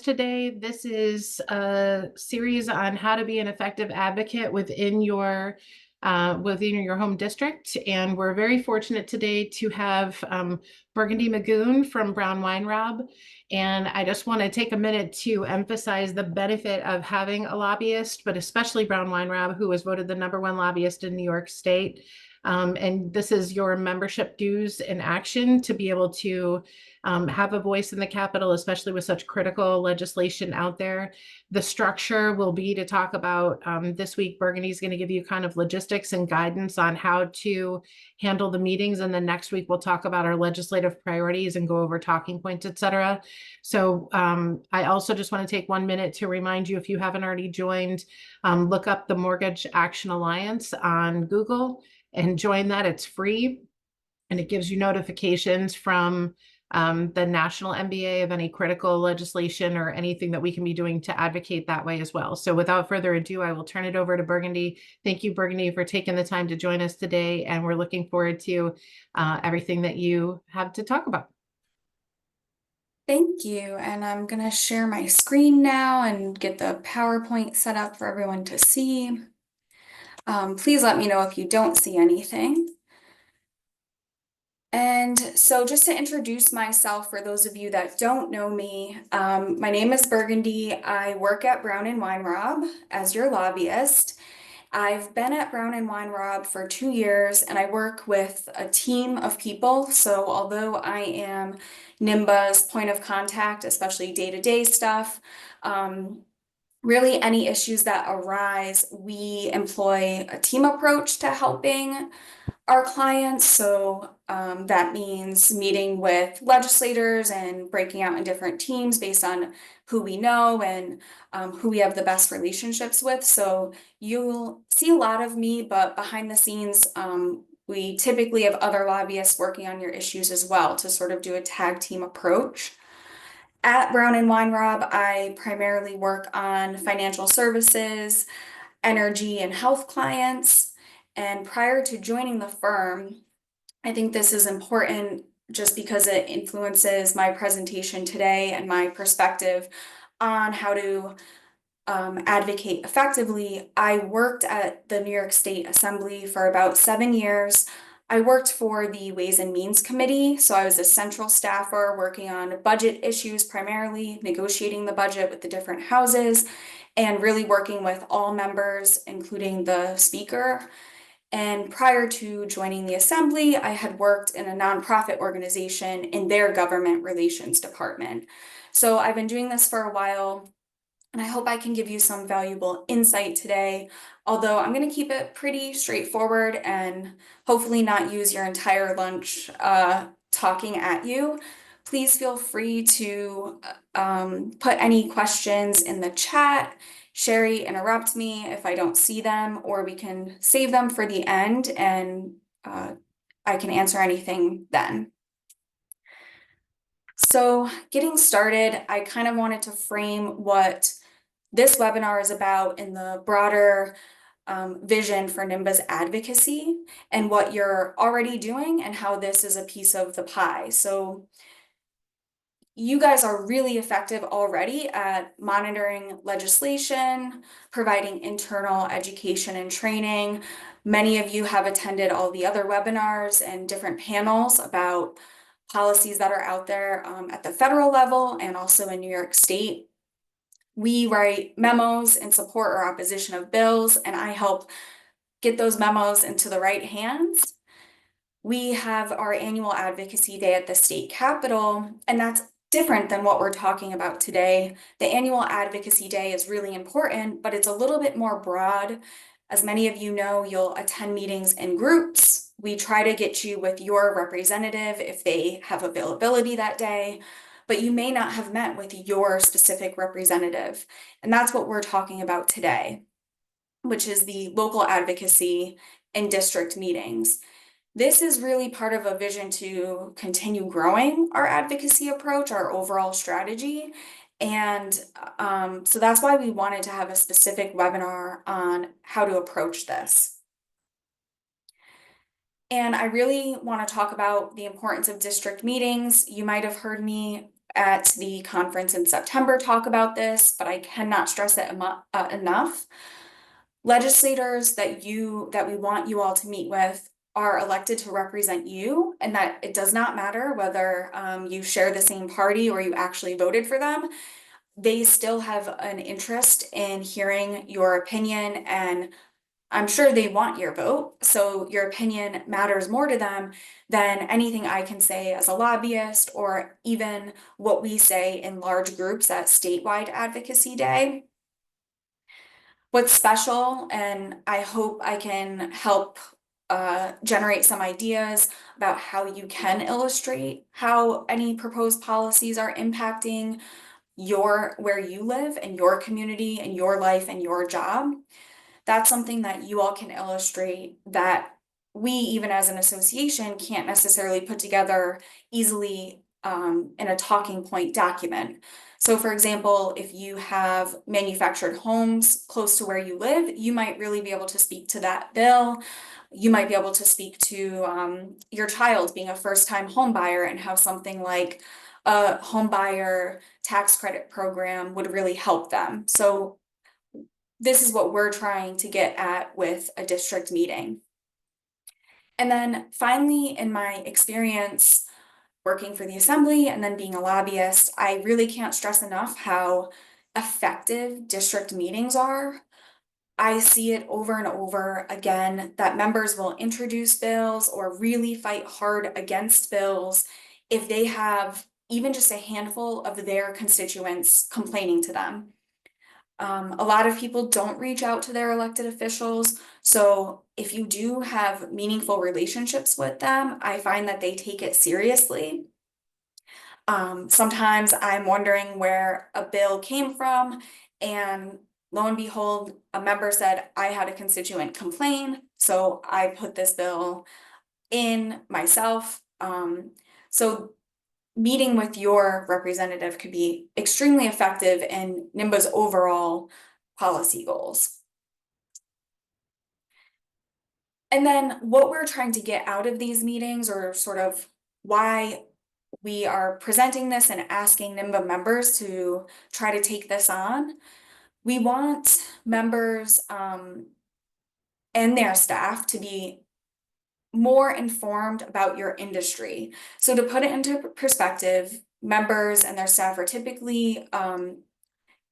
Today. This is a series on how to be an effective advocate within your home district. And we're very fortunate today to have Burgundy Magoon from Brown Weinraub. And I just want to take a minute to emphasize the benefit of having a lobbyist, but especially Brown Weinraub, who was voted the #1 lobbyist in New York State. And this is your membership dues in action to be able to have a voice in the Capitol, especially with such critical legislation out there. The structure will be to talk about this week. Burgundy's going to give you kind of logistics and guidance on how to handle the meetings. And then next week, we'll talk about our legislative priorities and go over talking points, et cetera. So I also just want to take 1 minute to remind you, if you haven't already joined, look up the Mortgage Action Alliance on Google and join that. It's free. And it gives you notifications from the national MBA of any critical legislation or anything that we can be doing to advocate that way as well. So without further ado, I will turn it over to Burgundy. Thank you, Burgundy, for taking the time to join us today. And we're looking forward to everything that you have to talk about. Thank you. And I'm going to share my screen now and get the PowerPoint set up for everyone to see. Please let me know if you don't see anything. And so just to introduce myself, for those of you that don't know me, my name is Burgundy. I work at Brown & Weinraub as your lobbyist. I've been at Brown & Weinraub for 2 years, and I work with a team of people. So although I am NIMBA's point of contact, especially day-to-day stuff, really any issues that arise, we employ a team approach to helping our clients. So that means meeting with legislators and breaking out in different teams based on who we know and who we have the best relationships with. So you'll see a lot of me, but behind the scenes, we typically have other lobbyists working on your issues as well to sort of do a tag team approach. At Brown & Weinraub, I primarily work on financial services, energy, and health clients. And prior to joining the firm, I think this is important just because it influences my presentation today and my perspective on how to advocate effectively. I worked at the New York State Assembly for about 7 years. I worked for the Ways and Means Committee, so I was a central staffer working on budget issues, primarily negotiating the budget with the different houses and really working with all members, including the speaker. And prior to joining the Assembly, I had worked in a nonprofit organization in their government relations department. So I've been doing this for a while, and I hope I can give you some valuable insight today, although I'm going to keep it pretty straightforward and hopefully not use your entire lunch talking at you. Please feel free to put any questions in the chat. Sherry, interrupt me if I don't see them, or we can save them for the end and I can answer anything then. So getting started, I kind of wanted to frame what this webinar is about in the broader vision for NIMBA's advocacy and what you're already doing and how this is a piece of the pie. So you guys are really effective already at monitoring legislation, providing internal education and training. Many of you have attended all the other webinars and different panels about policies that are out there at the federal level and also in New York State. We write memos in support or opposition of bills, and I help get those memos into the right hands. We have our annual advocacy day at the state capitol, and that's different than what we're talking about today. The annual advocacy day is really important, but it's a little bit more broad. As many of you know, you'll attend meetings in groups. We try to get you with your representative if they have availability that day, but you may not have met with your specific representative. And that's what we're talking about today, which is the local advocacy in district meetings. This is really part of a vision to continue growing our advocacy approach, our overall strategy. And so that's why we wanted to have a specific webinar on how to approach this. And I really want to talk about the importance of district meetings. You might have heard me at the conference in September talk about this, but I cannot stress it enough. Legislators that we want you all to meet with are elected to represent you, and that it does not matter whether you share the same party or you actually voted for them. They still have an interest in hearing your opinion, and I'm sure they want your vote. So your opinion matters more to them than anything I can say as a lobbyist, or even what we say in large groups at statewide advocacy day. What's special, and I hope I can help generate some ideas about how you can illustrate how any proposed policies are impacting where you live and your community and your life and your job. That's something that you all can illustrate that we, even as an association, can't necessarily put together easily in a talking point document. So for example, if you have manufactured homes close to where you live, you might really be able to speak to that bill. You might be able to speak to your child being a first-time home buyer and how something like a home buyer tax credit program would really help them. So this is what we're trying to get at with a district meeting. And then finally, in my experience working for the assembly and then being a lobbyist, I really can't stress enough how effective district meetings are. I see it over and over again that members will introduce bills or really fight hard against bills if they have even just a handful of their constituents complaining to them. A lot of people don't reach out to their elected officials. So if you do have meaningful relationships with them, I find that they take it seriously. Sometimes I'm wondering where a bill came from, and lo and behold, a member said, I had a constituent complain, so I put this bill in myself. So meeting with your representative could be extremely effective in NIMBA's overall policy goals. And then what we're trying to get out of these meetings, or sort of why we are presenting this and asking NIMBA members to try to take this on. We want members and their staff to be more informed about your industry. So to put it into perspective, members and their staff are typically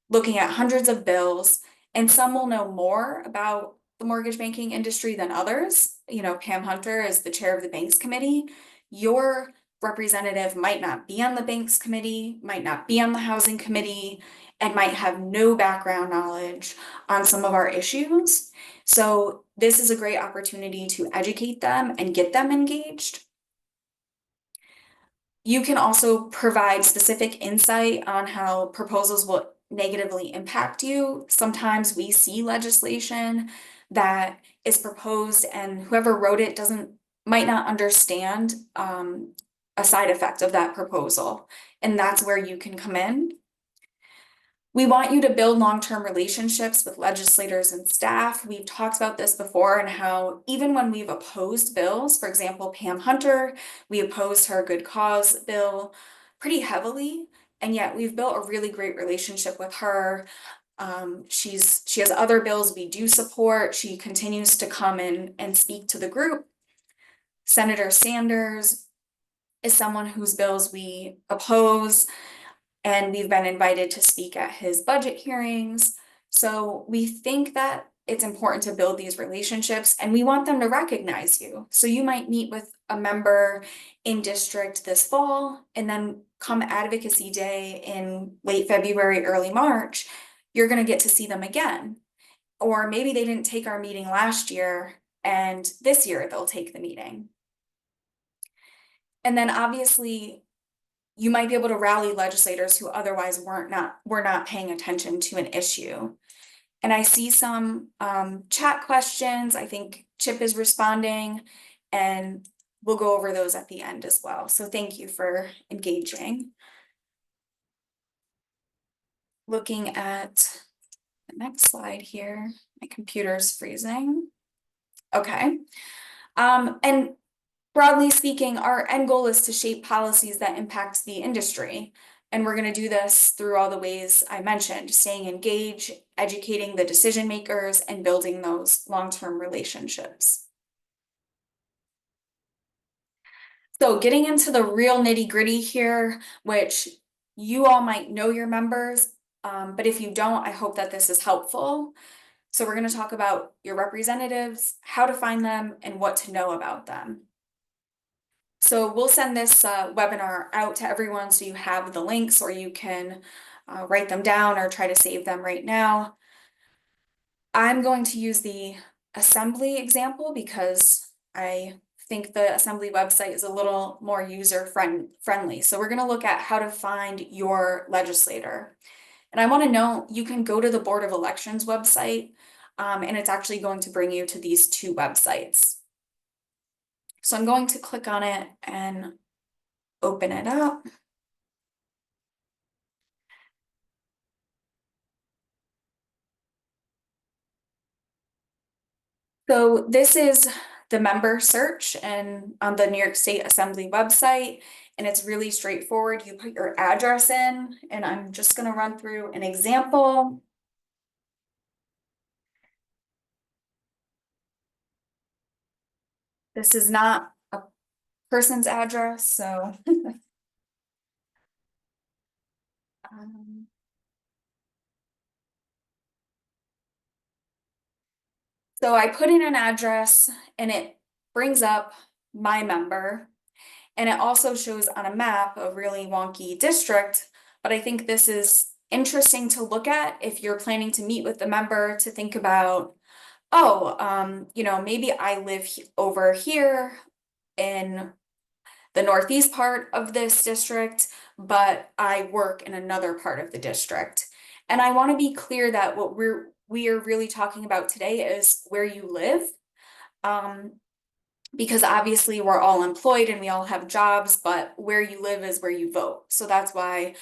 looking at hundreds of bills, and some will know more about the mortgage banking industry than others. You know, Pam Hunter is the chair of the Banks Committee. Your representative might not be on the Banks Committee, might not be on the Housing Committee, and might have no background knowledge on some of our issues. So this is a great opportunity to educate them and get them engaged. You can also provide specific insight on how proposals will negatively impact you. Sometimes we see legislation that is proposed and whoever wrote it might not understand a side effect of that proposal. And that's where you can come in. We want you to build long-term relationships with legislators and staff. We've talked about this before, and how even when we've opposed bills, for example, Pam Hunter, we opposed her good cause bill pretty heavily, and yet we've built a really great relationship with her. She has other bills we do support. She continues to come in and speak to the group. Senator Sanders is someone whose bills we oppose, and we've been invited to speak at his budget hearings. So we think that it's important to build these relationships, and we want them to recognize you. So you might meet with a member in district this fall, and then come Advocacy Day in late February, early March, you're going to get to see them again. Or maybe they didn't take our meeting last year, and this year they'll take the meeting. And then obviously, you might be able to rally legislators who otherwise were not paying attention to an issue. And I see some chat questions. I think Chip is responding, and we'll go over those at the end as well. So thank you for engaging. Looking at the next slide here, my computer's freezing. Okay. And broadly speaking, our end goal is to shape policies that impact the industry. And we're going to do this through all the ways I mentioned, staying engaged, educating the decision makers, and building those long-term relationships. So getting into the real nitty-gritty here, which you all might know your members, but if you don't, I hope that this is helpful. So we're going to talk about your representatives, how to find them, and what to know about them. So we'll send this webinar out to everyone so you have the links, or you can write them down or try to save them right now. I'm going to use the Assembly example because I think the Assembly website is a little more user friendly. So we're going to look at how to find your legislator. And I want to note, you can go to the Board of Elections website, and it's actually going to bring you to these two websites. So I'm going to click on it and open it up. So this is the member search and on the New York State Assembly website, and it's really straightforward. You put your address in, and I'm just going to run through an example. This is not a person's address, so um, so I put in an address and it brings up my member, and it also shows on a map a really wonky district, but I think this is interesting to look at if you're planning to meet with the member, to think about, oh, maybe I live over here in the northeast part of this district, but I work in another part of the district. And I want to be clear that what we are really talking about today is where you live. Because obviously we're all employed and we all have jobs, but where you live is where you vote. So that's why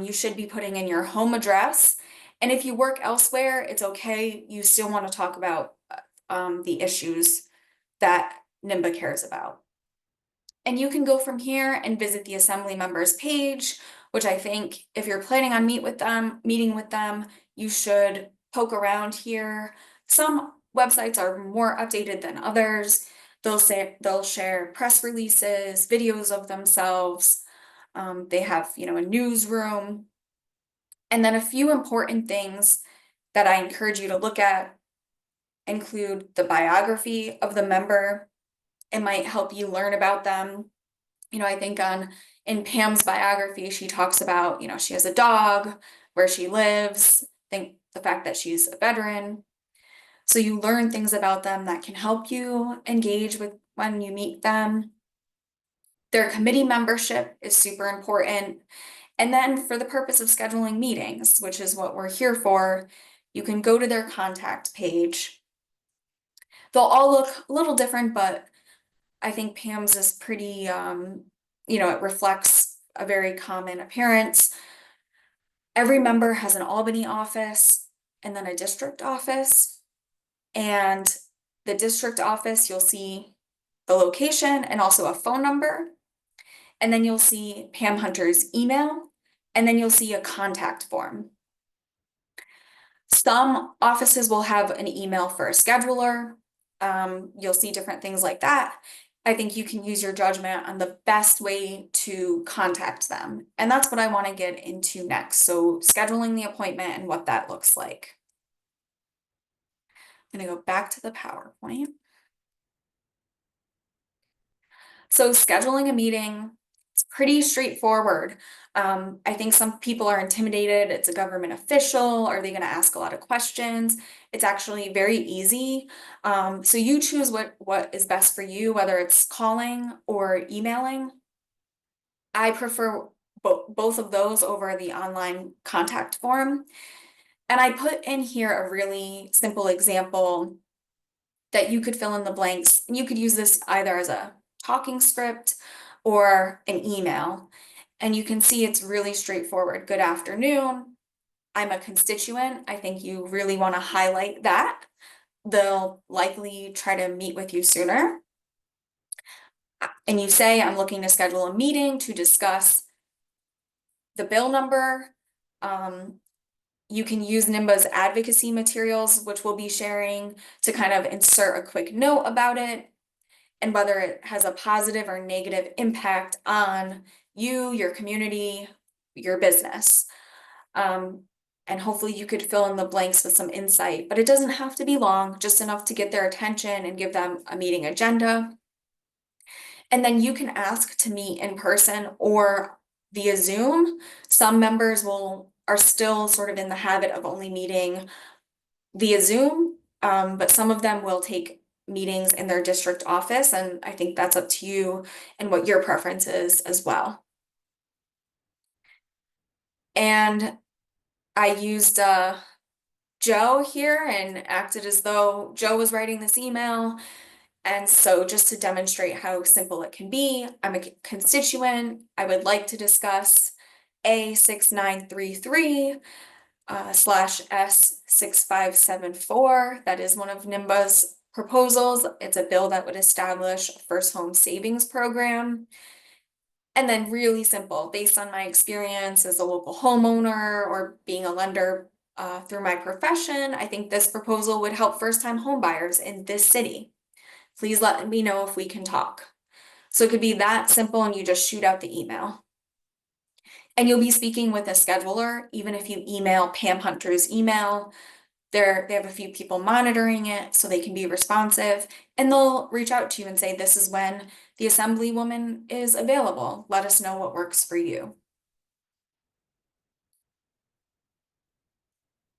you should be putting in your home address. And if you work elsewhere, it's okay. You still want to talk about the issues that NIMBA cares about. And you can go from here and visit the Assembly members page, which I think if you're planning on meeting with them, you should poke around here. Some websites are more updated than others. They'll share press releases, videos of themselves. They have, a newsroom. And then a few important things that I encourage you to look at include the biography of the member. It might help you learn about them. I think in Pam's biography, she talks about, she has a dog, where she lives, I think the fact that she's a veteran. So you learn things about them that can help you engage with when you meet them. Their committee membership is super important. And then for the purpose of scheduling meetings, which is what we're here for, you can go to their contact page. They'll all look a little different, but I think Pam's is pretty, it reflects a very common appearance. Every member has an Albany office and then a district office. And the district office, you'll see the location and also a phone number. And then you'll see Pam Hunter's email, and then you'll see a contact form. Some offices will have an email for a scheduler. You'll see different things like that. I think you can use your judgment on the best way to contact them. And that's what I want to get into next. So scheduling the appointment and what that looks like. I'm going to go back to the PowerPoint. So scheduling a meeting, it's pretty straightforward. I think some people are intimidated. It's a government official. Are they going to ask a lot of questions? It's actually very easy. So you choose what is best for you, whether it's calling or emailing. I prefer both of those over the online contact form. And I put in here a really simple example that you could fill in the blanks. And you could use this either as a talking script or an email. And you can see it's really straightforward. Good afternoon. I'm a constituent. I think you really want to highlight that. They'll likely try to meet with you sooner. And you say, I'm looking to schedule a meeting to discuss the bill number. You can use NIMBA's advocacy materials, which we'll be sharing, to kind of insert a quick note about it and whether it has a positive or negative impact on you, your community, your business. And hopefully you could fill in the blanks with some insight, but it doesn't have to be long, just enough to get their attention and give them a meeting agenda. And then you can ask to meet in person or via Zoom. Some members are still sort of in the habit of only meeting via Zoom, but some of them will take meetings in their district office, and I think that's up to you and what your preference is as well. And I used Joe here and acted as though Joe was writing this email. And so just to demonstrate how simple it can be, I'm a constituent. I would like to discuss A6933 slash S6574. That is one of NIMBA's proposals. It's a bill that would establish a first home savings program. And then really simple, based on my experience as a local homeowner or being a lender through my profession, I think this proposal would help first-time home buyers in this city. Please let me know if we can talk. So it could be that simple and you just shoot out the email. And you'll be speaking with a scheduler, even if you email Pam Hunter's email. They have a few people monitoring it so they can be responsive, and they'll reach out to you and say, this is when the assemblywoman is available. Let us know what works for you.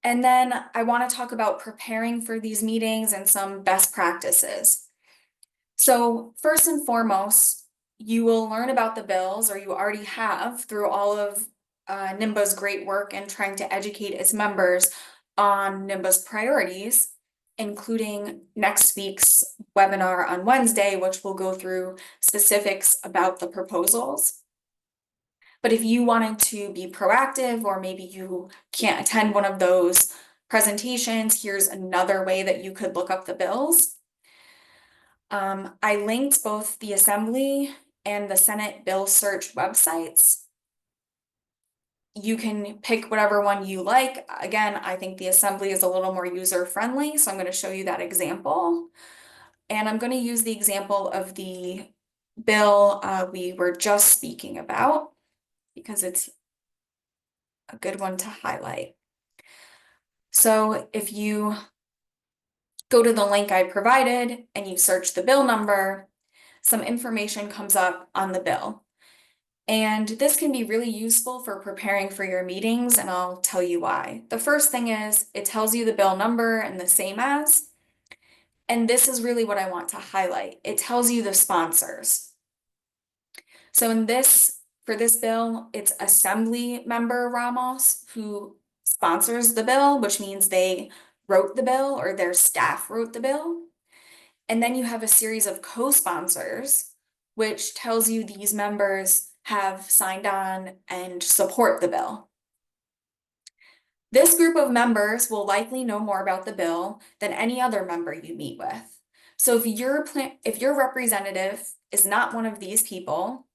And then I want to talk about preparing for these meetings and some best practices. So first and foremost, you will learn about the bills, or you already have through all of NIMBA's great work in trying to educate its members on NIMBA's priorities, including next week's webinar on Wednesday, which will go through specifics about the proposals. But if you wanted to be proactive, or maybe you can't attend one of those presentations, here's another way that you could look up the bills. I linked both the Assembly and the Senate Bill Search websites. You can pick whatever one you like. Again, I think the Assembly is a little more user-friendly, so I'm going to show you that example. And I'm going to use the example of the bill we were just speaking about, because it's a good one to highlight. So if you go to the link I provided and you search the bill number, some information comes up on the bill. And this can be really useful for preparing for your meetings, and I'll tell you why. The first thing is it tells you the bill number and the same as, and this is really what I want to highlight. It tells you the sponsors. So for this bill, it's Assembly Member Ramos who sponsors the bill, which means they wrote the bill or their staff wrote the bill. And then you have a series of co-sponsors, which tells you these members have signed on and support the bill. This group of members will likely know more about the bill than any other member you meet with. So if your representative is not one of these people,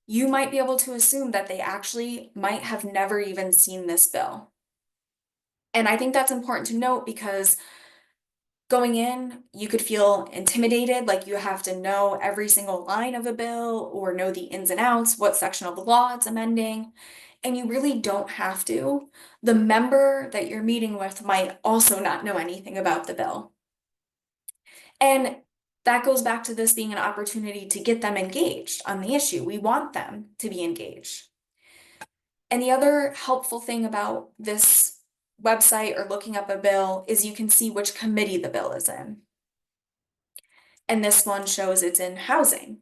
you might be able to assume that they actually might have never even seen this bill. And I think that's important to note, because going in, you could feel intimidated, like you have to know every single line of a bill or know the ins and outs, what section of the law it's amending, and you really don't have to. The member that you're meeting with might also not know anything about the bill. And that goes back to this being an opportunity to get them engaged on the issue. We want them to be engaged. And the other helpful thing about this website or looking up a bill is you can see which committee the bill is in. And this one shows it's in housing.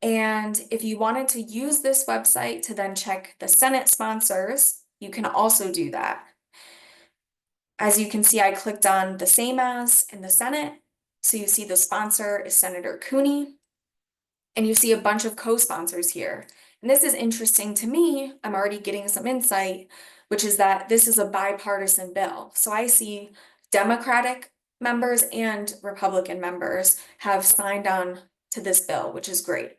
And if you wanted to use this website to then check the Senate sponsors, you can also do that. As you can see, I clicked on the same as in the Senate. So you see the sponsor is Senator Cooney, and you see a bunch of co-sponsors here. And this is interesting to me. I'm already getting some insight, which is that this is a bipartisan bill. So I see Democratic members and Republican members have signed on to this bill, which is great.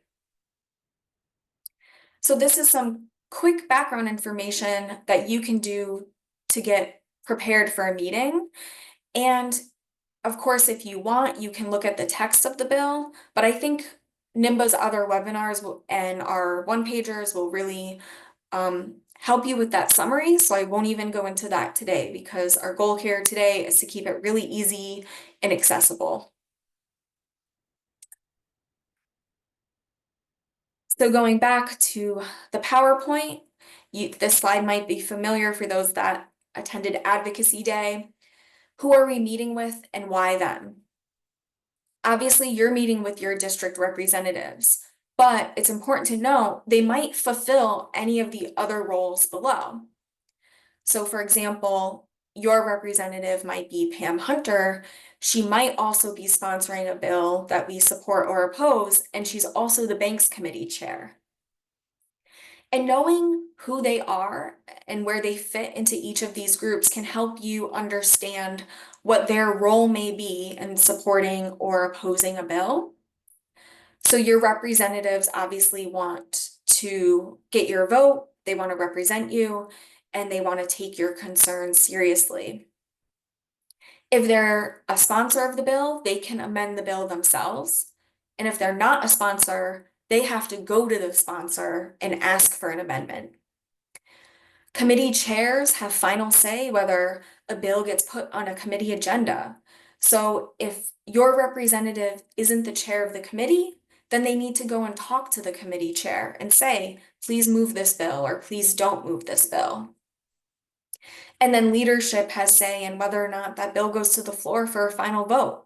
So this is some quick background information that you can do to get prepared for a meeting. And of course, if you want, you can look at the text of the bill, but I think NIMBA's other webinars and our one-pagers will really help you with that summary. So I won't even go into that today because our goal here today is to keep it really easy and accessible. So going back to the PowerPoint, this slide might be familiar for those that attended Advocacy Day. Who are we meeting with and why them? Obviously, you're meeting with your district representatives, but it's important to know they might fulfill any of the other roles below. So for example, your representative might be Pam Hunter. She might also be sponsoring a bill that we support or oppose, and she's also the Banks Committee chair. And knowing who they are and where they fit into each of these groups can help you understand what their role may be in supporting or opposing a bill. So your representatives obviously want to get your vote, they want to represent you, and they want to take your concerns seriously. If they're a sponsor of the bill, they can amend the bill themselves. And if they're not a sponsor, they have to go to the sponsor and ask for an amendment. Committee chairs have final say whether a bill gets put on a committee agenda. So if your representative isn't the chair of the committee, then they need to go and talk to the committee chair and say, please move this bill or please don't move this bill. And then leadership has say in whether or not that bill goes to the floor for a final vote.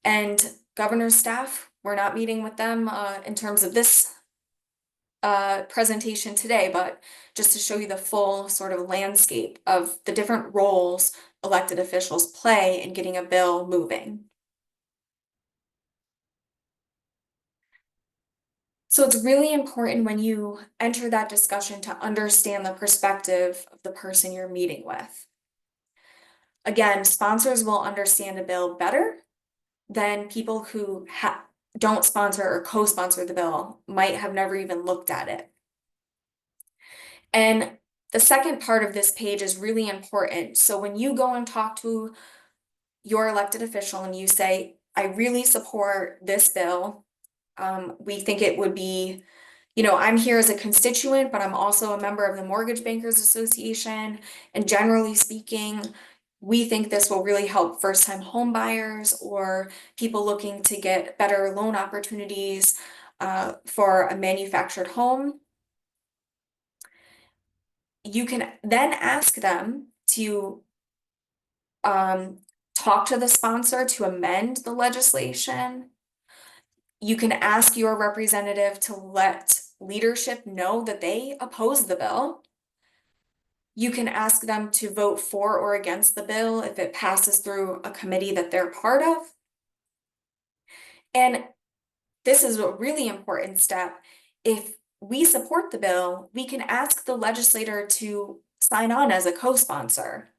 And governor's staff, we're not meeting with them in terms of this presentation today, but just to show you the full sort of landscape of the different roles elected officials play in getting a bill moving. So it's really important when you enter that discussion to understand the perspective of the person you're meeting with. Again, sponsors will understand a bill better than people who don't sponsor or co-sponsor the bill might have never even looked at it. And the second part of this page is really important. So when you go and talk to your elected official and you say, I really support this bill, we think it would be, I'm here as a constituent, but I'm also a member of the Mortgage Bankers Association. And generally speaking, we think this will really help first-time home buyers or people looking to get better loan opportunities for a manufactured home. You can then ask them to talk to the sponsor to amend the legislation. You can ask your representative to let leadership know that they oppose the bill. You can ask them to vote for or against the bill if it passes through a committee that they're part of. And this is a really important step. If we support the bill, we can ask the legislator to sign on as a co-sponsor.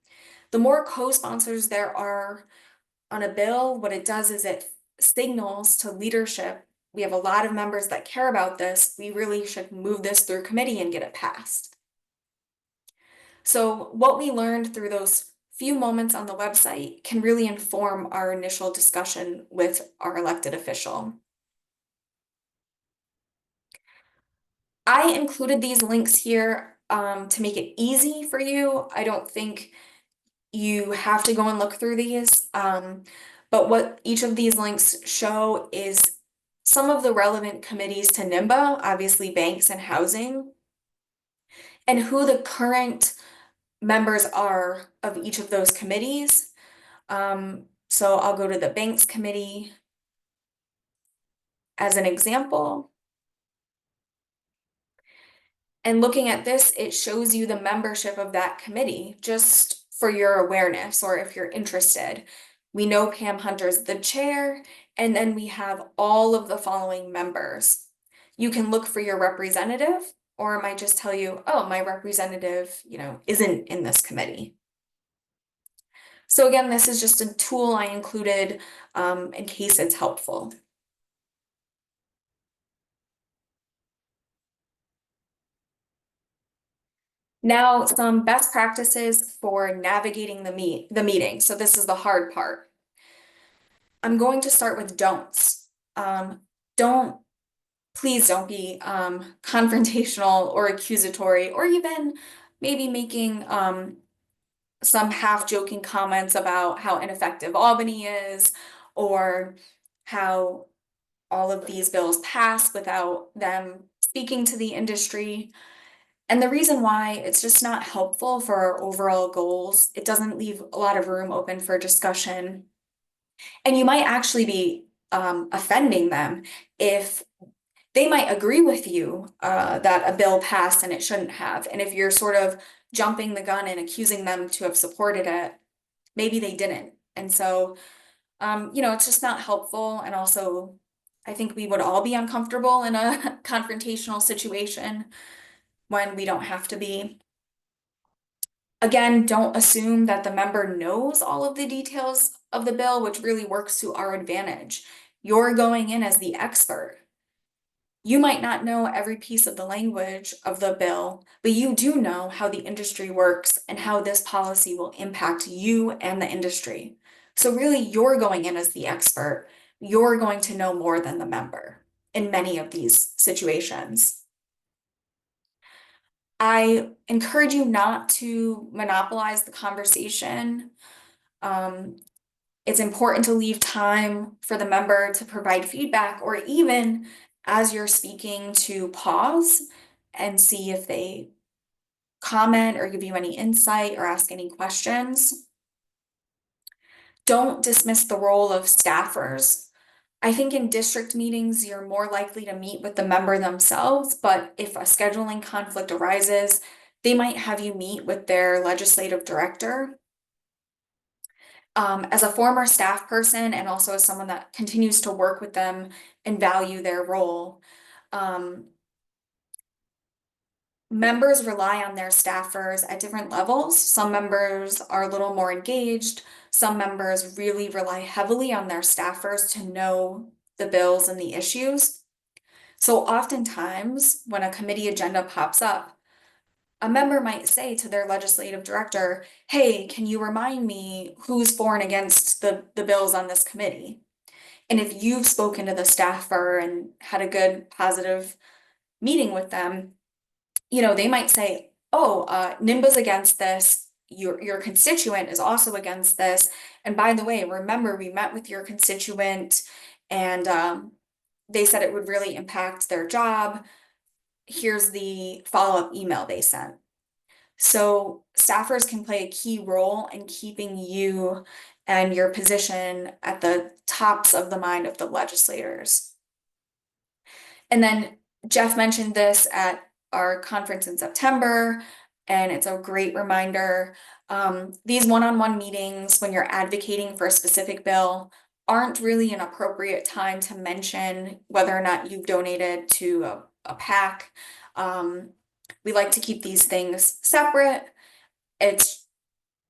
The more co-sponsors there are on a bill, what it does is it signals to leadership, we have a lot of members that care about this, we really should move this through committee and get it passed. So what we learned through those few moments on the website can really inform our initial discussion with our elected official. I included these links here to make it easy for you. I don't think you have to go and look through these, but what each of these links show is some of the relevant committees to NIMBA, obviously banks and housing, and who the current members are of each of those committees. So I'll go to the Banks Committee as an example. And looking at this, it shows you the membership of that committee, just for your awareness or if you're interested. We know Pam Hunter's the chair, and then we have all of the following members. You can look for your representative, or it might just tell you, oh, my representative, isn't in this committee. So again, this is just a tool I included in case it's helpful. Now, some best practices for navigating the meeting. So this is the hard part. I'm going to start with don'ts. Don't Please don't be confrontational or accusatory, or even maybe making some half joking comments about how ineffective Albany is, or how all of these bills pass without them speaking to the industry. And the reason why, it's just not helpful for our overall goals. It doesn't leave a lot of room open for discussion. And you might actually be offending them if they might agree with you that a bill passed and it shouldn't have. And if you're sort of jumping the gun and accusing them to have supported it, maybe they didn't. And so, it's just not helpful. And also, I think we would all be uncomfortable in a confrontational situation when we don't have to be. Again, don't assume that the member knows all of the details of the bill, which really works to our advantage. You're going in as the expert. You might not know every piece of the language of the bill, but you do know how the industry works and how this policy will impact you and the industry. So really, you're going in as the expert. You're going to know more than the member in many of these situations. I encourage you not to monopolize the conversation. Um, it's important to leave time for the member to provide feedback, or even as you're speaking to pause and see if they comment or give you any insight or ask any questions. Don't dismiss the role of staffers. I think in district meetings, you're more likely to meet with the member themselves, but if a scheduling conflict arises, they might have you meet with their legislative director. As a former staff person and also as someone that continues to work with them and value their role, um, members rely on their staffers at different levels. Some members are a little more engaged. Some members really rely heavily on their staffers to know the bills and the issues. So oftentimes, when a committee agenda pops up, a member might say to their legislative director, hey, can you remind me who's for and against the bills on this committee? And if you've spoken to the staffer and had a good, positive meeting with them, they might say, oh, NIMBA's against this. Your constituent is also against this. And by the way, remember, we met with your constituent and they said it would really impact their job. Here's the follow-up email they sent. So staffers can play a key role in keeping you and your position at the tops of the mind of the legislators. And then Jeff mentioned this at our conference in September, and it's a great reminder. These one-on-one meetings, when you're advocating for a specific bill, aren't really an appropriate time to mention whether or not you've donated to a PAC. We like to keep these things separate. It's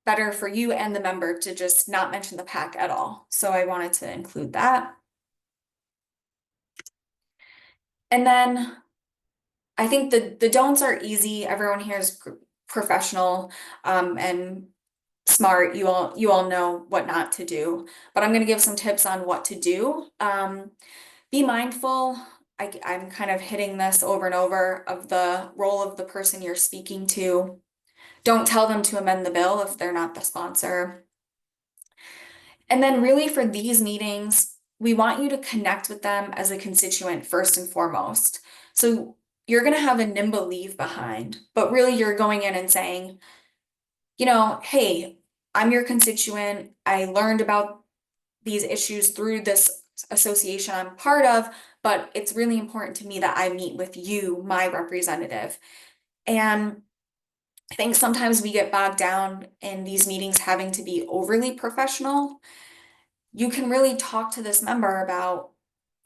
better for you and the member to just not mention the PAC at all. So I wanted to include that. And then I think the don'ts are easy. Everyone here is professional and smart. You all know what not to do, but I'm going to give some tips on what to do. Be mindful. I'm kind of hitting this over and over of the role of the person you're speaking to. Don't tell them to amend the bill if they're not the sponsor. And then really for these meetings, we want you to connect with them as a constituent first and foremost. So you're going to have a nimble leave behind, but really you're going in and saying, hey, I'm your constituent. I learned about these issues through this association I'm part of, but it's really important to me that I meet with you, my representative. And I think sometimes we get bogged down in these meetings having to be overly professional. You can really talk to this member about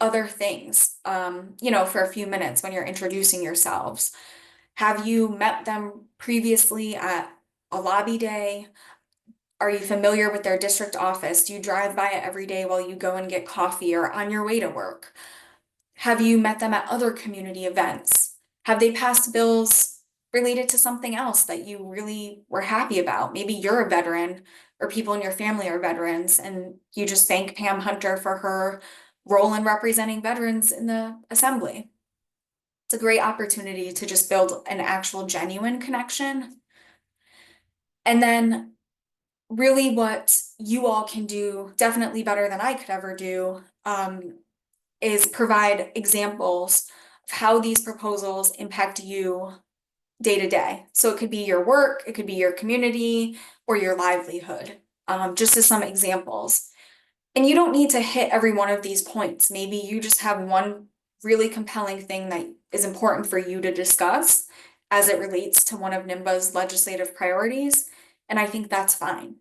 other things, for a few minutes when you're introducing yourselves. Have you met them previously at a lobby day? Are you familiar with their district office? Do you drive by it every day while you go and get coffee or on your way to work? Have you met them at other community events? Have they passed bills related to something else that you really were happy about. Maybe you're a veteran or people in your family are veterans and you just thank Pam Hunter for her role in representing veterans in the assembly. It's a great opportunity to just build an actual genuine connection. And then really what you all can do, definitely better than I could ever do, is provide examples of how these proposals impact you day to day. So it could be your work, it could be your community, or your livelihood, just as some examples. And you don't need to hit every one of these points. Maybe you just have one really compelling thing that is important for you to discuss as it relates to one of NIMBA's legislative priorities. And I think that's fine.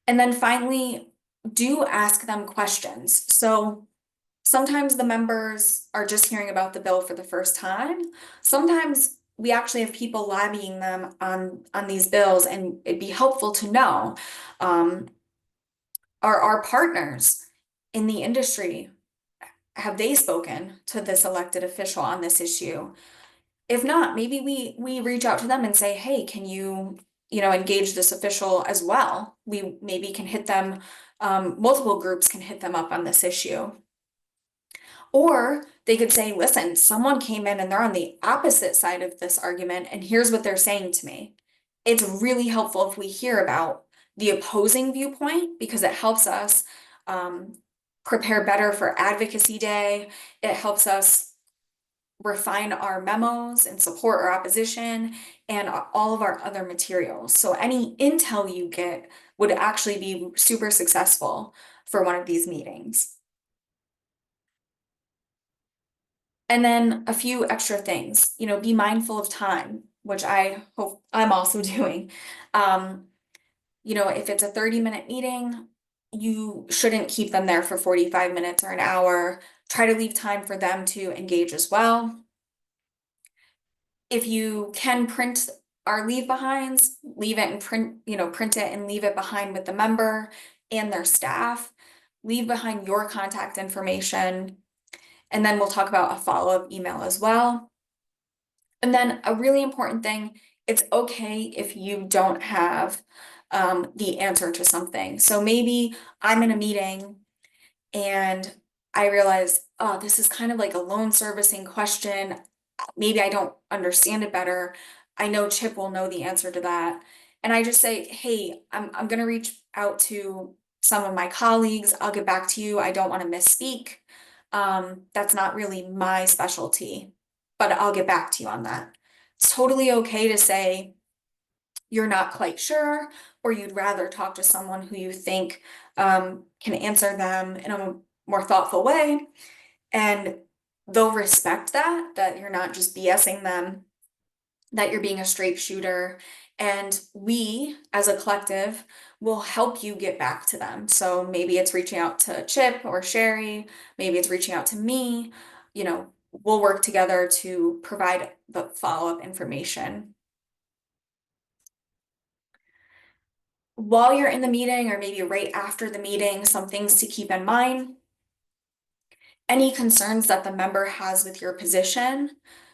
And then finally, do ask them questions. So sometimes the members are just hearing about the bill for the first time. Sometimes we actually have people lobbying them on these bills, and it'd be helpful to know, are our partners in the industry, have they spoken to this elected official on this issue? If not, maybe we reach out to them and say, hey, can you know, engage this official as well? We maybe can hit them, multiple groups can hit them up on this issue. Or they could say, listen, someone came in and they're on the opposite side of this argument, and here's what they're saying to me. It's really helpful if we hear about the opposing viewpoint because it helps us prepare better for Advocacy Day. It helps us refine our memos and support our opposition and all of our other materials. So any intel you get would actually be super successful for one of these meetings. And then a few extra things, you know, be mindful of time, which I hope I'm also doing. You know, if it's a 30-minute meeting, you shouldn't keep them there for 45 minutes or an hour. Try to leave time for them to engage as well. If you can print our leave behinds, leave it and print, you know, print it and leave it behind with the member and their staff. Leave behind your contact information. And then we'll talk about a follow-up email as well. And then a really important thing, it's okay if you don't have the answer to something. So maybe I'm in a meeting and I realize, oh, this is kind of like a loan servicing question. Maybe I don't understand it better. I know Chip will know the answer to that. And I just say, hey, I'm gonna reach out to some of my colleagues. I'll get back to you. I don't want to misspeak. That's not really my specialty, but I'll get back to you on that. It's totally okay to say you're not quite sure, or you'd rather talk to someone who you think can answer them in a more thoughtful way. And they'll respect that you're not just BSing them, that you're being a straight shooter. And we, as a collective, will help you get back to them. So maybe it's reaching out to Chip or Sherry, maybe it's reaching out to me. You know, we'll work together to provide the follow-up information. While you're in the meeting, or maybe right after the meeting, some things to keep in mind. Any concerns that the member has with your position.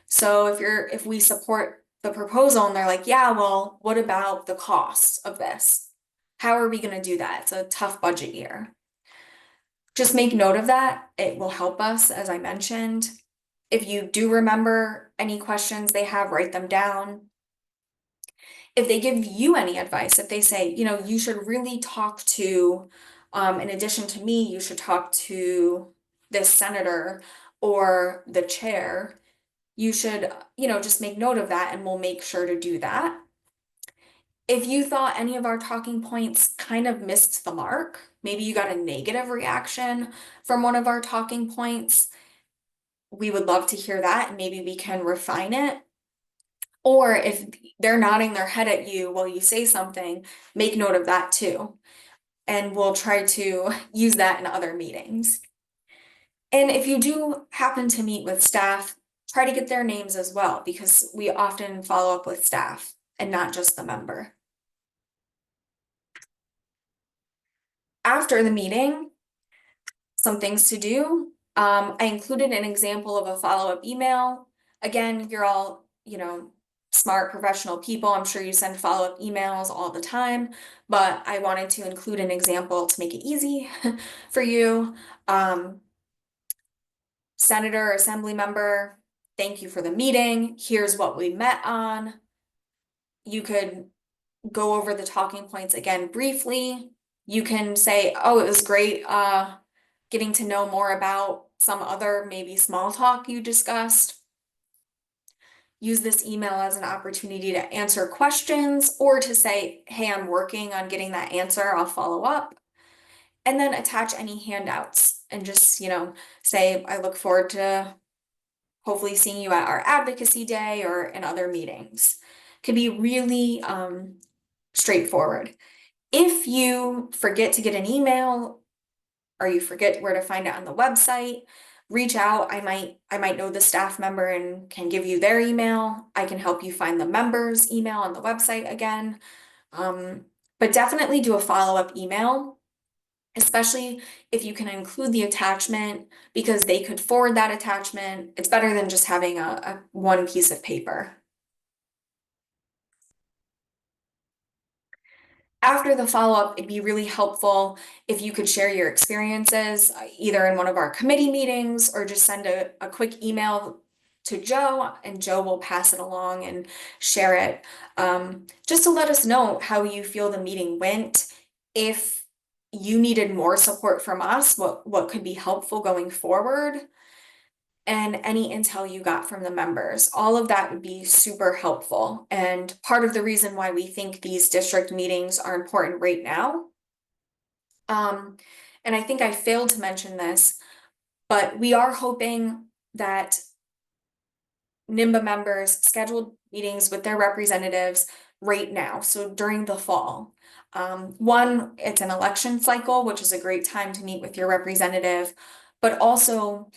So if we support the proposal and they're like, yeah, well, what about the cost of this? How are we gonna do that? It's a tough budget year. Just make note of that. It will help us, as I mentioned. If you do remember any questions they have, write them down. If they give you any advice, if they say, you know, you should really talk to, in addition to me, you should talk to this senator or the chair, you should, you know, just make note of that and we'll make sure to do that. If you thought any of our talking points kind of missed the mark, maybe you got a negative reaction from one of our talking points, we would love to hear that and maybe we can refine it. Or if they're nodding their head at you while you say something, make note of that too. And we'll try to use that in other meetings. And if you do happen to meet with staff, try to get their names as well, because we often follow up with staff and not just the member. After the meeting, some things to do. I included an example of a follow-up email. Again, you're all you know, smart professional people. I'm sure you send follow-up emails all the time, but I wanted to include an example to make it easy for you. Um, Senator or assembly member, thank you for the meeting. Here's what we met on. You could go over the talking points again briefly. You can say, oh, it was great getting to know more about some other maybe small talk you discussed. Use this email as an opportunity to answer questions or to say, hey, I'm working on getting that answer, I'll follow up. And then attach any handouts and just, say, I look forward to hopefully seeing you at our advocacy day or in other meetings. Can be really straightforward. If you forget to get an email or you forget where to find it on the website, reach out. I might know the staff member and can give you their email. I can help you find the member's email on the website again. But definitely do a follow-up email, especially if you can include the attachment because they could forward that attachment. It's better than just having a one piece of paper. After the follow-up, it'd be really helpful if you could share your experiences, either in one of our committee meetings or just send a quick email to Joe, and Joe will pass it along and share it. Just to let us know how you feel the meeting went. If you needed more support from us, what could be helpful going forward, and any intel you got from the members. All of that would be super helpful. And part of the reason why we think these district meetings are important right now. And I think I failed to mention this, but we are hoping that NIMBA members scheduled meetings with their representatives right now, so during the fall. One, it's an election cycle, which is a great time to meet with your representative, but also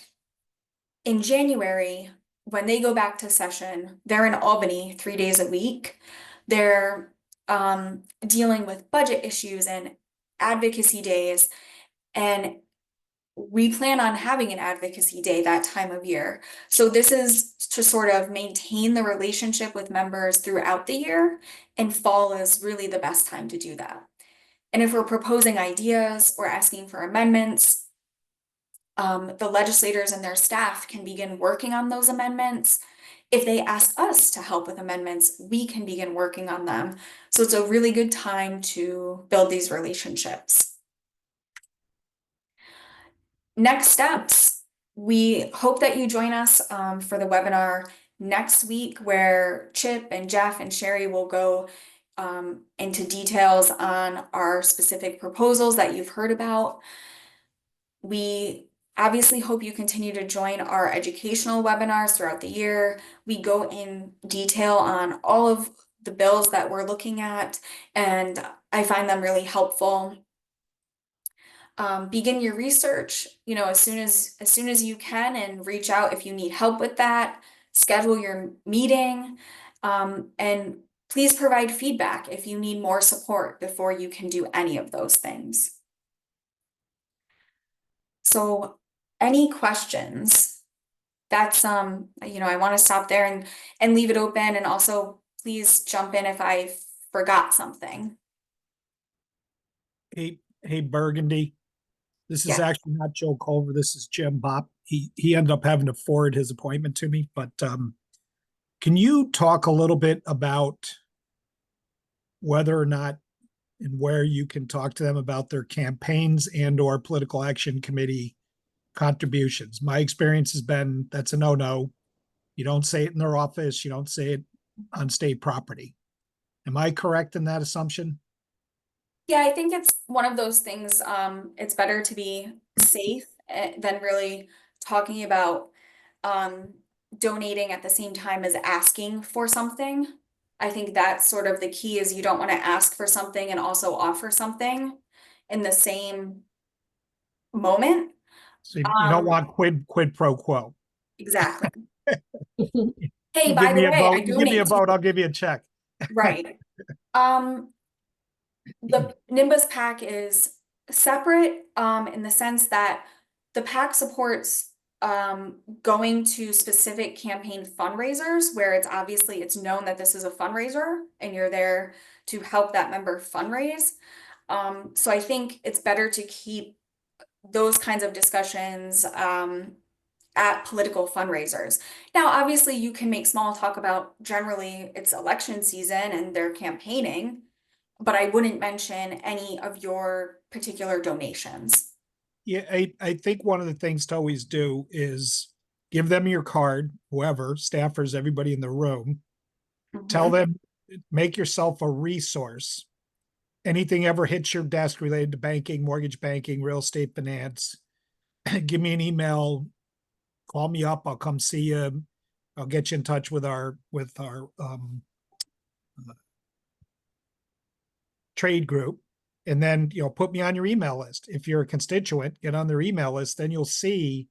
in January, when they go back to session, they're in Albany 3 days a week. They're dealing with budget issues and advocacy days. And we plan on having an advocacy day that time of year. So this is to sort of maintain the relationship with members throughout the year, and fall is really the best time to do that. And if we're proposing ideas or asking for amendments, the legislators and their staff can begin working on those amendments. If they ask us to help with amendments, we can begin working on them. So it's a really good time to build these relationships. Next steps. We hope that you join us for the webinar next week, where Chip and Jeff and Sherry will go into details on our specific proposals that you've heard about. We obviously hope you continue to join our educational webinars throughout the year. We go in detail on all of the bills that we're looking at, and I find them really helpful. Begin your research, as soon as you can, and reach out if you need help with that. Schedule your meeting, and please provide feedback if you need more support before you can do any of those things. So, any questions? That's I want to stop there and leave it open, and also please jump in if I forgot something. Hey, Burgundy. This is Yeah. actually not Joe Culver. This is Jim Bopp. He ended up having to forward his appointment to me, but can you talk a little bit about whether or not and where you can talk to them about their campaigns and or political action committee contributions? My experience has been that's a no-no. You don't say it in their office. You don't say it on state property. Am I correct in that assumption? Yeah, I think it's one of those things, it's better to be safe than really talking about donating at the same time as asking for something. I think that's sort of the key, is you don't want to ask for something and also offer something in the same moment. So you don't want quid pro quo. Exactly. You Hey, give by the me a way, I vote. You give me a donate to vote. I'll give you a check. right. The Nimbus PAC is separate in the sense that the PAC supports going to specific campaign fundraisers where it's known that this is a fundraiser and you're there to help that member fundraise. So I think it's better to keep those kinds of discussions at political fundraisers. Now, obviously, you can make small talk about generally it's election season and they're campaigning, but I wouldn't mention any of your particular donations. Yeah, I think one of the things to always do is give them your card, whoever, staffers, everybody in the room. Tell Mhm. them, make yourself a resource. Anything ever hits your desk related to banking, mortgage banking, real estate finance, give me an email, call me up, I'll come see you. I'll get you in touch with our trade group. And then, put me on your email list. If you're a constituent, get on their email list, then you'll see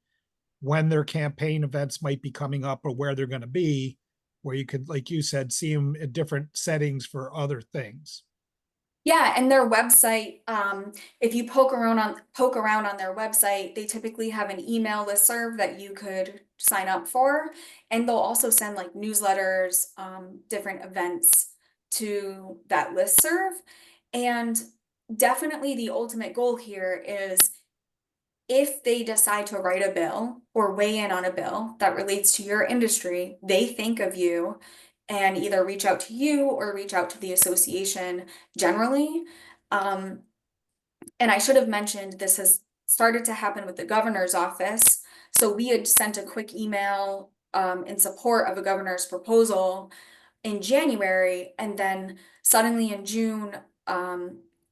when their campaign events might be coming up or where they're going to be, where you could, like you said, see them at different settings for other things. Yeah, and their website, if you poke around on their website, they typically have an email listserv that you could sign up for, and they'll also send like newsletters, different events to that listserv. And definitely the ultimate goal here is if they decide to write a bill or weigh in on a bill that relates to your industry, they think of you and either reach out to you or reach out to the association generally. Um, and I should have mentioned this has started to happen with the governor's office. So we had sent a quick email in support of a governor's proposal in January, and then suddenly in June,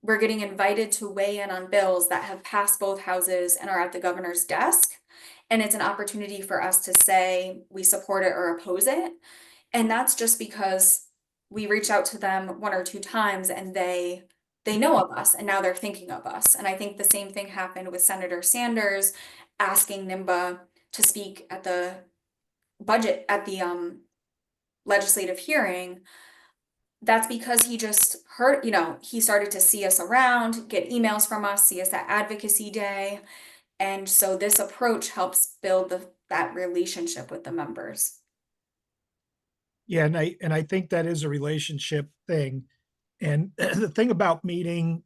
we're getting invited to weigh in on bills that have passed both houses and are at the governor's desk. And it's an opportunity for us to say we support it or oppose it. And that's just because we reached out to them one or two times and they know of us and now they're thinking of us. And I think the same thing happened with Senator Sanders asking NIMBA to speak at the budget at the legislative hearing. That's because he just heard, he started to see us around, get emails from us, see us at Advocacy Day. And so this approach helps build that relationship with the members. Yeah, and I think that is a relationship thing. And the thing about meeting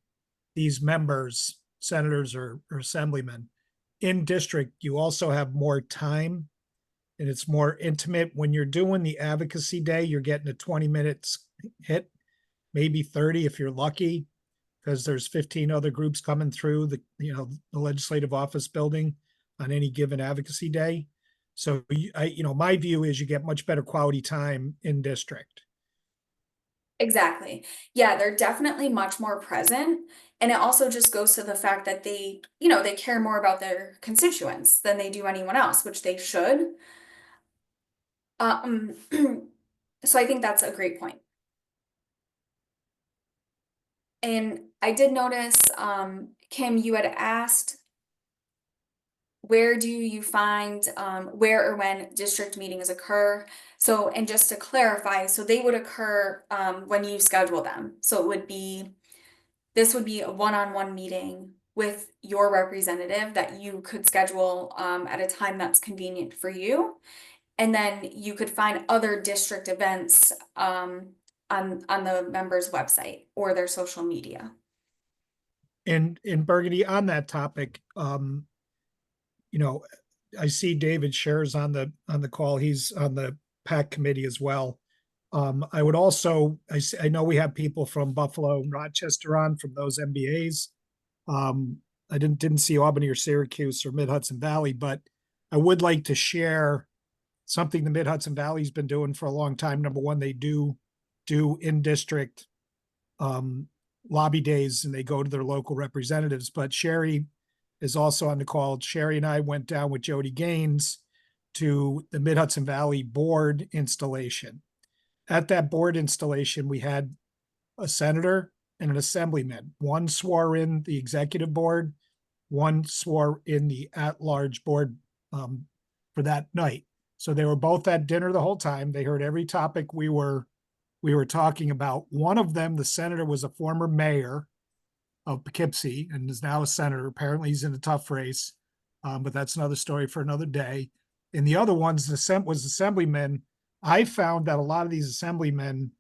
these members, senators or assemblymen in district, you also have more time and it's more intimate. When you're doing the advocacy day, you're getting a 20 minutes hit, maybe 30 if you're lucky, because there's 15 other groups coming through the legislative office building on any given advocacy day. So my view is you get much better quality time in district. Exactly. Yeah, they're definitely much more present. And it also just goes to the fact that they care more about their constituents than they do anyone else, which they should. Um, so I think that's a great point. And I did notice, Kim, you had asked, where do you find where or when district meetings occur? So, and just to clarify, so they would occur when you schedule them. So this would be a one-on-one meeting with your representative that you could schedule at a time that's convenient for you. And then you could find other district events on the members' website or their social media. And in Burgundy on that topic, you know, I see David shares on the call. He's on the PAC committee as well. I would also, I know we have people from Buffalo and Rochester on from those MBAs. I didn't see Albany or Syracuse or Mid Hudson Valley, but I would like to share something the Mid Hudson Valley's been doing for a long time. Number one, they do in district um, lobby days and they go to their local representatives. But Sherry is also on the call. Sherry and I went down with Jody Gaines to the Mid Hudson Valley board installation. At that board installation, we had a senator and an assemblyman. One swore in the executive board, one swore in the at-large board for that night. So they were both at dinner the whole time. They heard every topic we were talking about. One of them, the senator, was a former mayor of Poughkeepsie and is now a senator. Apparently, he's in a tough race. but that's another story for another day. And the other ones was assemblymen. I found that a lot of these assemblymen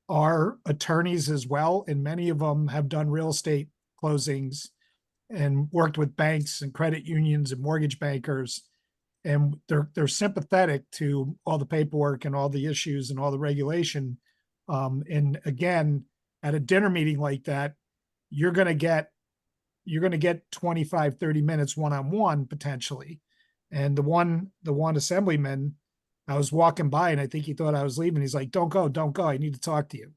are attorneys as well, and many of them have done real estate closings and worked with banks and credit unions and mortgage bankers, and they're sympathetic to all the paperwork and all the issues and all the regulation. And again, at a dinner meeting like that, you're going to get 25, 30 minutes one-on-one potentially. And the one assemblyman, I was walking by and I think he thought I was leaving. He's like, don't go, don't go. I need to talk to you.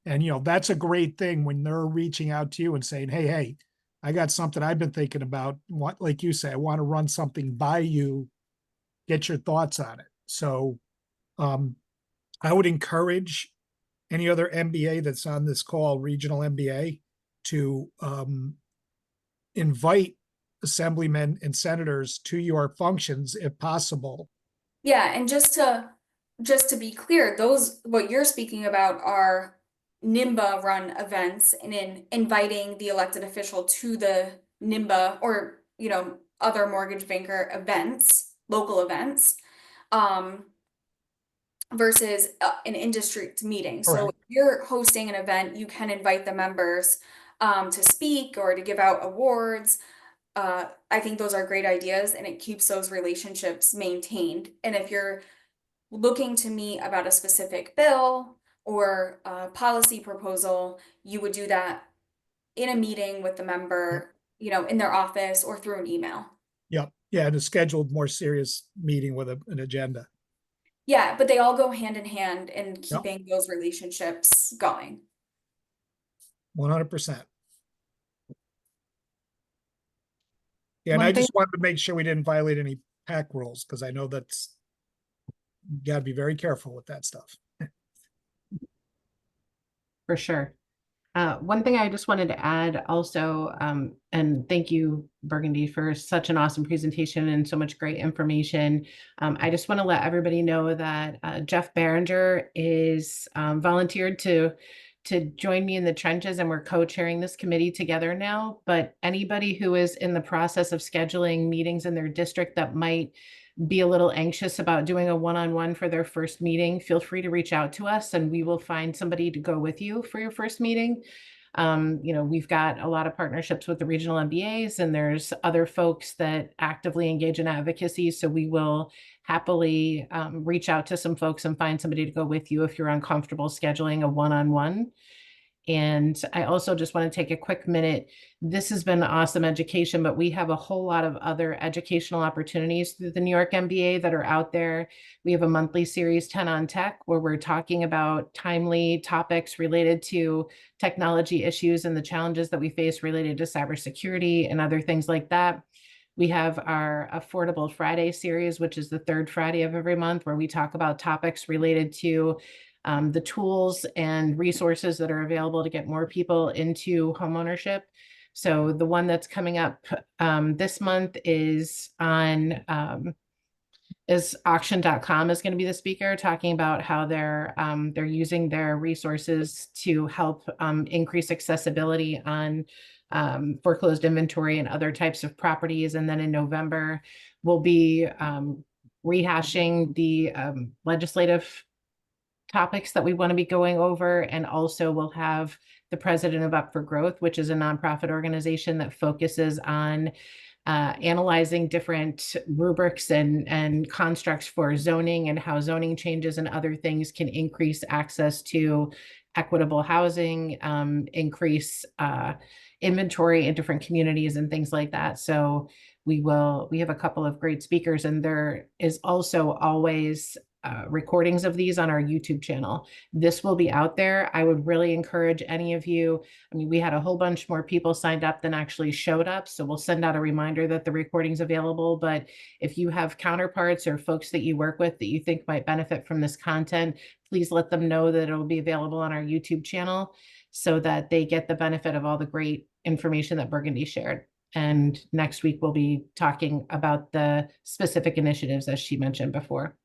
And, that's a great thing when they're reaching out to you and saying, hey, I got something I've been thinking about. What, like you say, I want to run something by you, get your thoughts on it. So, I would encourage any other MBA that's on this call, regional MBA, to, invite assemblymen and senators to your functions if possible. Yeah, and just to be clear, those what you're speaking about are NIMBA run events and in inviting the elected official to the NIMBA or other mortgage banker events, local events, um, versus an industry meeting. So Correct. if you're hosting an event, you can invite the members to speak or to give out awards. I think those are great ideas and it keeps those relationships maintained. And if you're looking to meet about a specific bill or a policy proposal, you would do that in a meeting with the member, in their office or through an email. Yep. Yeah, and a scheduled, more serious meeting with an agenda. Yeah, but they all go hand in hand in Yep, keeping those relationships going. 100%. Yeah, and I One thing just wanted to make sure we didn't violate any PAC rules, because I know that's, you got to be very careful with that stuff. for sure. One thing I just wanted to add also, and thank you, Burgundy, for such an awesome presentation and so much great information. I just want to let everybody know that Jeff Barringer is volunteered to join me in the trenches, and we're co-chairing this committee together now. But anybody who is in the process of scheduling meetings in their district that might be a little anxious about doing a one-on-one for their first meeting, feel free to reach out to us and we will find somebody to go with you for your first meeting. We've got a lot of partnerships with the regional MBAs, and there's other folks that actively engage in advocacy. So we will happily reach out to some folks and find somebody to go with you if you're uncomfortable scheduling a one-on-one. And I also just want to take a quick minute. This has been awesome education, but we have a whole lot of other educational opportunities through the New York MBA that are out there. We have a monthly series 10 on Tech, where we're talking about timely topics related to technology issues and the challenges that we face related to cybersecurity and other things like that. We have our Affordable Friday series, which is the third Friday of every month, where we talk about topics related to the tools and resources that are available to get more people into homeownership. So the one that's coming up this month is on is auction.com is going to be the speaker, talking about how they're using their resources to help increase accessibility on foreclosed inventory and other types of properties. And then in November, we'll be rehashing the legislative topics that we want to be going over. And also we'll have the president of Up for Growth, which is a nonprofit organization that focuses on analyzing different rubrics and constructs for zoning and how zoning changes and other things can increase access to equitable housing, increase inventory in different communities and things like that. So we have a couple of great speakers, and there is also always recordings of these on our YouTube channel. This will be out there. I would really encourage any of you. I mean, we had a whole bunch more people signed up than actually showed up. So we'll send out a reminder that the recording's available. But if you have counterparts or folks that you work with that you think might benefit from this content, please let them know that it'll be available on our YouTube channel so that they get the benefit of all the great information that Burgundy shared. And next week, we'll be talking about the specific initiatives, as she mentioned before.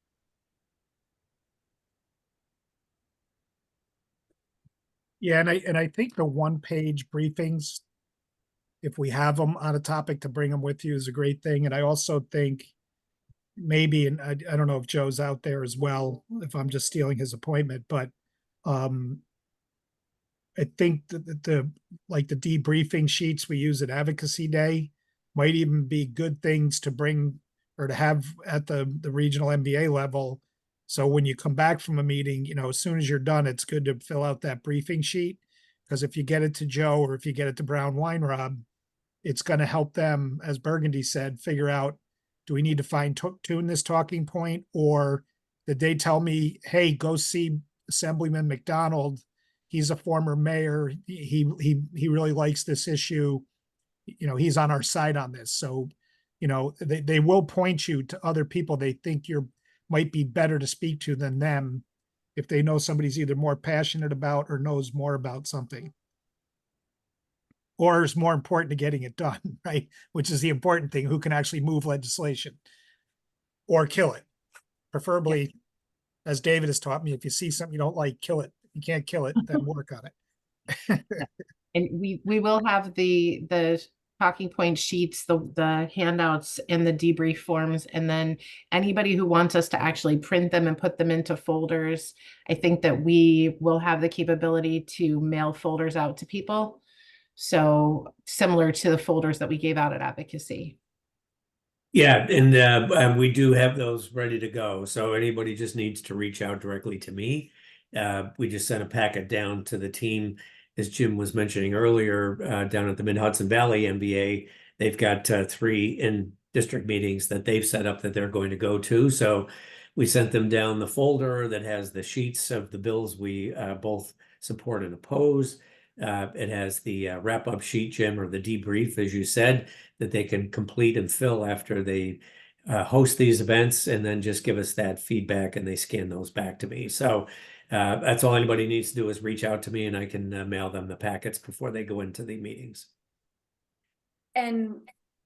Yeah, and I think the one-page briefings if we have them on a topic, to bring them with you is a great thing. And I also think maybe, and I don't know if Joe's out there as well, if I'm just stealing his appointment, but um, I think that like the debriefing sheets we use at Advocacy Day might even be good things to bring or to have at the regional MBA level. So when you come back from a meeting, you know, as soon as you're done, it's good to fill out that briefing sheet. Because if you get it to Joe or if you get it to Brown Wine Rob, it's going to help them, as Burgundy said, figure out, do we need to fine tune this talking point, or did they tell me, hey, go see Assemblyman McDonald? He's a former mayor. He really likes this issue. You know, he's on our side on this. So, you know, they will point you to other people they think you're might be better to speak to than them if they know somebody's either more passionate about or knows more about something, or is more important to getting it done, right? Which is the important thing, who can actually move legislation or kill it. Preferably, as David has taught me, if you see something you don't like, kill it. If you can't kill it, then work on it. And we will have the talking point sheets, the handouts and the debrief forms. And then anybody who wants us to actually print them and put them into folders, I think that we will have the capability to mail folders out to people. So similar to the folders that we gave out at Advocacy. Yeah, and we do have those ready to go. So anybody just needs to reach out directly to me. We just sent a packet down to the team, as Jim was mentioning earlier, down at the Mid-Hudson Valley MBA. They've got 3 in-district meetings that they've set up that they're going to go to. So we sent them down the folder that has the sheets of the bills we both support and oppose. It has the wrap-up sheet, Jim, or the debrief, as you said, that they can complete and fill after they host these events, and then just give us that feedback and they scan those back to me. So that's all anybody needs to do, is reach out to me and I can mail them the packets before they go into the meetings. And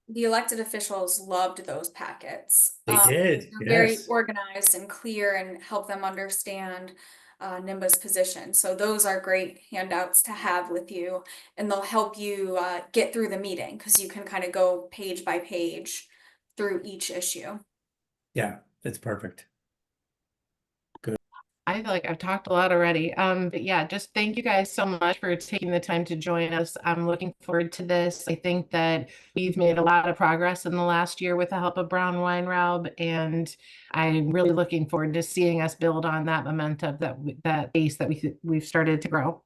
the elected officials loved those packets. They did, They're very yes. organized and clear and help them understand NIMBA's position. So those are great handouts to have with you, and they'll help you get through the meeting, because you can kind of go page by page through each issue. Yeah, that's perfect. I feel like I've talked a lot already. But yeah, just thank you guys so much for taking the time to join us. I'm looking forward to this. I think that we've made a lot of progress in the last year with the help of Brown Wine Rob, and I'm really looking forward to seeing us build on that momentum, that base that we've started to grow.